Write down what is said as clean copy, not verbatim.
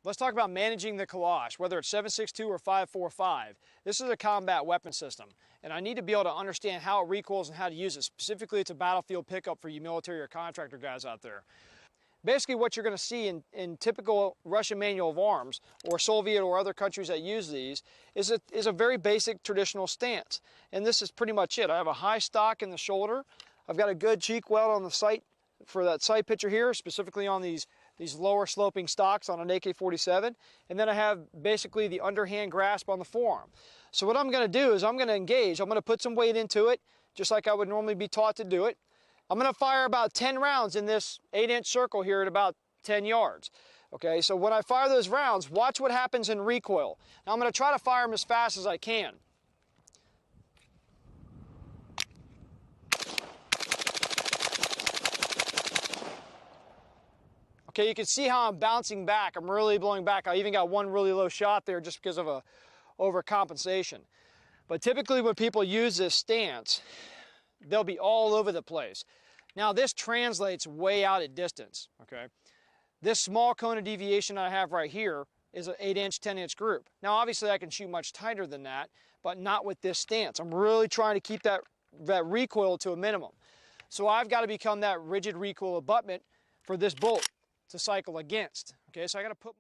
Let's talk about managing the Kalash, whether it's 7.62 or 5.45. This is a combat weapon system, and I need to be able to understand how it recoils and how to use it. Specifically, it's a battlefield pickup for you military or contractor guys out there. Basically, what you're going to see in typical Russian manual of arms, or Soviet or other countries that use these, is a very basic traditional stance. And this is pretty much it. I have a high stock in the shoulder. I've got a good cheek weld on the sight for that sight picture here, specifically on these lower sloping stocks on an AK-47, and then I have basically the underhand grasp on the forearm. So what I'm going to do is I'm going to engage. I'm going to put some weight into it, just like I would normally be taught to do it. I'm going to fire about 10 rounds in this 8-inch circle here at about 10 yards. Okay, so when I fire those rounds, watch what happens in recoil. Now I'm going to try to fire them as fast as I can. Okay, you can see how I'm bouncing back. I'm really blowing back. I even got one really low shot there just because of a overcompensation. But typically when people use this stance, they'll be all over the place. Now this translates way out at distance, okay? This small cone of deviation I have right here is an 8-inch, 10-inch group. Now obviously I can shoot much tighter than that, but not with this stance. I'm really trying to keep that recoil to a minimum. So I've got to become that rigid recoil abutment for this bolt to cycle against. Okay, so I got to put